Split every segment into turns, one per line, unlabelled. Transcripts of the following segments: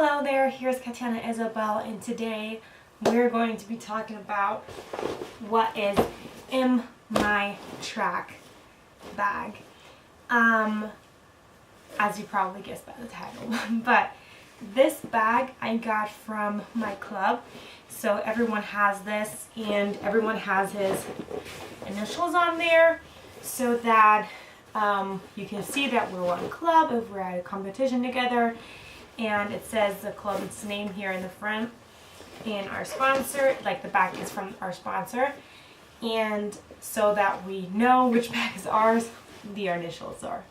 Hello there, here's Katyana Isabel, and today we're going to be talking about what is in my track bag. As you probably guessed by the title. But this bag I got from my club. So everyone has this, and everyone has his initials on there so that you can see that we're one club if we're at a competition together. And it says the club's name here in the front, and our sponsor, like the back is from our sponsor, and so that we know which bag is ours, the initials are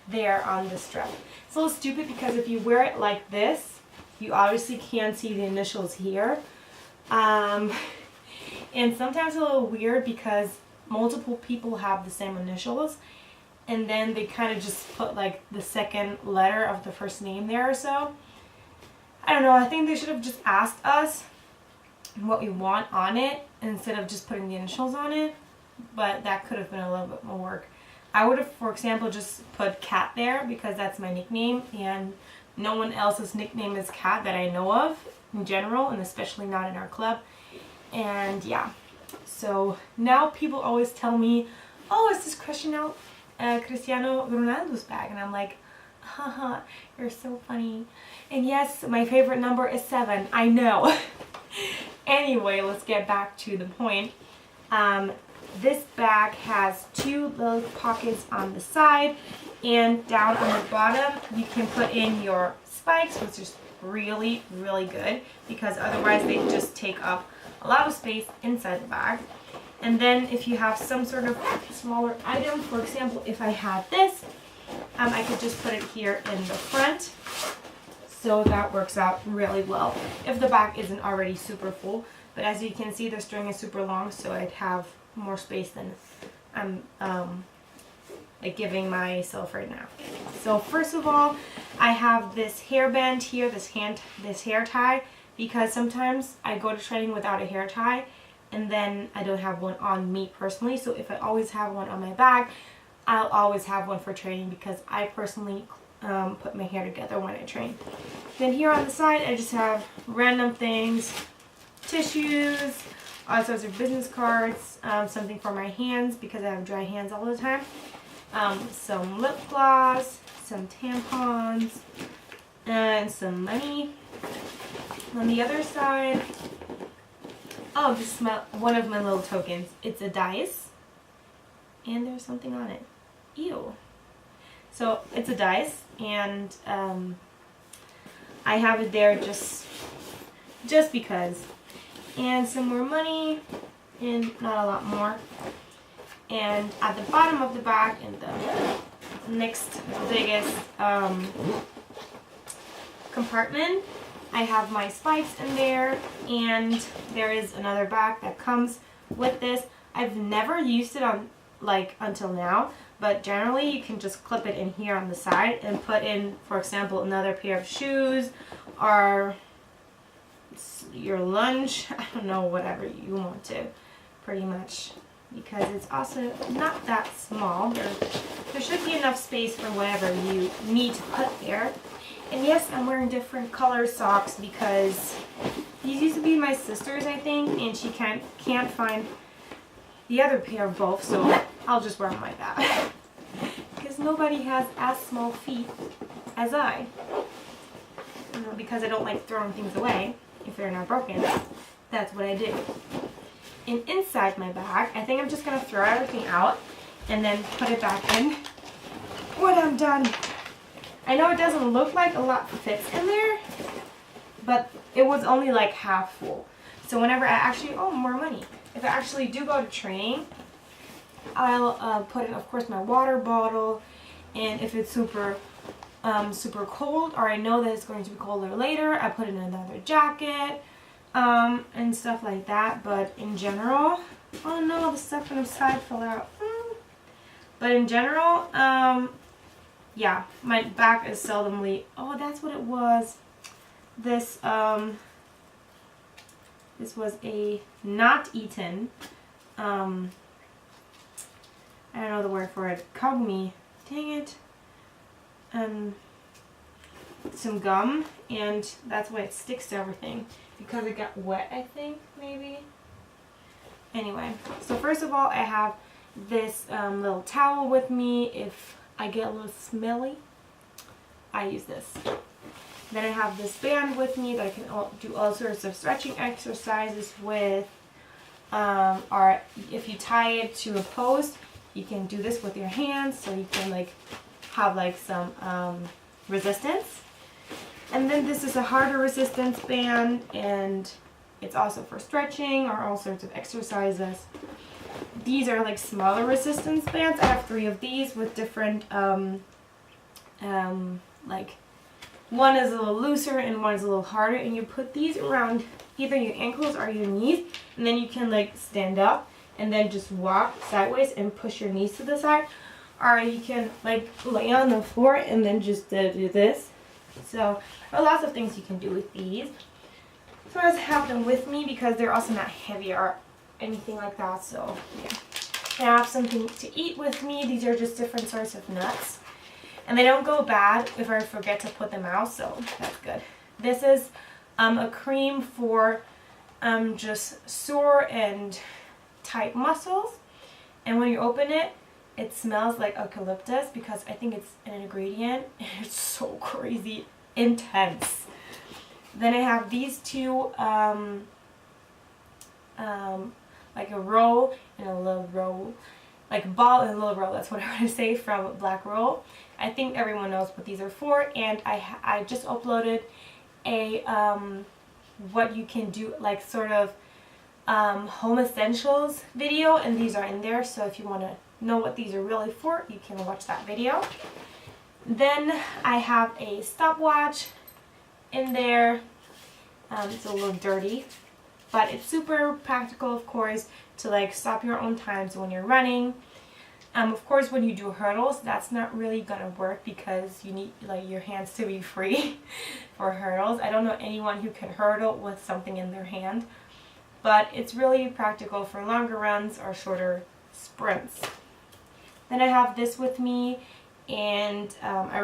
there on the strap. It's a little stupid because if you wear it like this, you obviously can't see the initials here, and sometimes it's a little weird because multiple people have the same initials, and then they kind of just put like the second letter of the first name there or so. I don't know, I think they should have just asked us what we want on it instead of just putting the initials on it, but that could have been a little bit more work. I would have, for example, just put Cat there because that's my nickname, and no one else's nickname is Cat that I know of in general, and especially not in our club. And yeah, so now people always tell me, oh, is this Cristiano Ronaldo's bag? And I'm like, haha, you're so funny. And yes, my favorite number is 7. I know. Anyway, let's get back to the point. This bag has 2 little pockets on the side, and down on the bottom you can put in your spikes, which is really, really good because otherwise they just take up a lot of space inside the bag. And then if you have some sort of smaller item, for example, if I had this, I could just put it here in the front. So that works out really well if the bag isn't already super full. But as you can see, the string is super long, so I'd have more space than I'm like giving myself right now. So first of all, I have this hairband here, this hair tie, because sometimes I go to training without a hair tie, and then I don't have one on me personally. So if I always have one on my bag, I'll always have one for training because I personally put my hair together when I train. Then here on the side, I just have random things, tissues, all sorts of business cards, something for my hands because I have dry hands all the time, some lip gloss, some tampons, and some money. On the other side, oh, this is one of my little tokens. It's a dice, and there's something on it. Ew. So it's a dice, and I have it there just because. And some more money, and not a lot more. And at the bottom of the bag, in the next biggest compartment, I have my spikes in there, and there is another bag that comes with this. I've never used it on until now, but generally you can just clip it in here on the side and put in, for example, another pair of shoes or your lunch, I don't know, whatever you want to, pretty much, because it's also not that small. There should be enough space for whatever you need to put there. And yes, I'm wearing different color socks because these used to be my sister's, I think, and she can't find the other pair of both, so I'll just wear my bag. Because nobody has as small feet as I. You know, because I don't like throwing things away if they're not broken. That's what I do. And inside my bag, I think I'm just going to throw everything out and then put it back in when I'm done. I know it doesn't look like a lot fits in there, but it was only like half full. So whenever I actually, oh, more money. If I actually do go to training, I'll put in, of course, my water bottle, and if it's super cold, or I know that it's going to be colder later, I put in another jacket, and stuff like that. But in general, oh no, the stuff on the side fell out. But in general, yeah, my bag is seldomly, oh, that's what it was. This was a not eaten, I don't know the word for it, cogni, dang it, some gum, and that's why it sticks to everything, because it got wet, I think, maybe. Anyway, so first of all, I have this little towel with me. If I get a little smelly, I use this. Then I have this band with me that I can do all sorts of stretching exercises with. Or if you tie it to a post, you can do this with your hands, so you can like have like some resistance. And then this is a harder resistance band, and it's also for stretching or all sorts of exercises. These are like smaller resistance bands. I have 3 of these with different, like one is a little looser and one is a little harder, and you put these around either your ankles or your knees, and then you can like stand up and then just walk sideways and push your knees to the side, or you can like lay on the floor and then just do this. So there are lots of things you can do with these. So I just have them with me because they're also not heavy or anything like that. So yeah, I have something to eat with me. These are just different sorts of nuts, and they don't go bad if I forget to put them out, so that's good. This is a cream for just sore and tight muscles, and when you open it, it smells like eucalyptus because I think it's an ingredient, and it's so crazy intense. Then I have these 2, like a roll and a little roll, like a ball and a little roll, that's what I want to say, from Black Roll. I think everyone knows what these are for, and I just uploaded a what you can do, like sort of home essentials video, and these are in there, so if you want to know what these are really for, you can watch that video. Then I have a stopwatch in there. It's a little dirty, but it's super practical, of course, to like stop your own times when you're running. Of course, when you do hurdles, that's not really gonna work because you need like your hands to be free for hurdles. I don't know anyone who can hurdle with something in their hand, but it's really practical for longer runs or shorter sprints. Then I have this with me, and I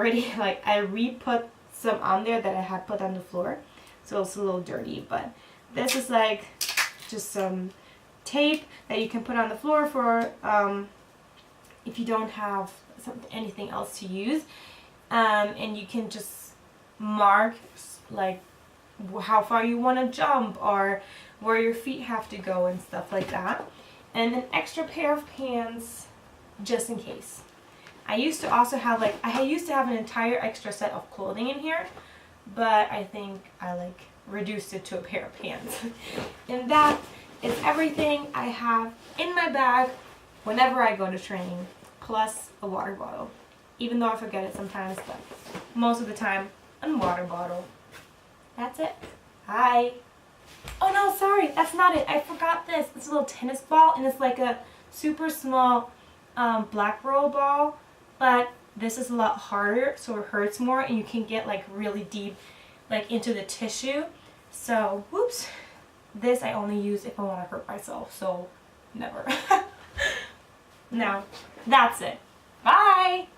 re-put some on there that I had put on the floor, so it's a little dirty, but this is like just some tape that you can put on the floor for if you don't have anything else to use, and you can just mark like how far you want to jump or where your feet have to go and stuff like that, and an extra pair of pants just in case. I used to also have an entire extra set of clothing in here, but I think I like reduced it to a pair of pants. And that is everything I have in my bag whenever I go to training, plus a water bottle. Even though I forget it sometimes, but most of the time, a water bottle. That's it. Bye. Oh no, sorry, that's not it. I forgot this. It's a little tennis ball, and it's like a super small Black Roll ball, but this is a lot harder, so it hurts more, and you can get like really deep like into the tissue. So whoops, this I only use if I want to hurt myself, so never. Now that's it. Bye.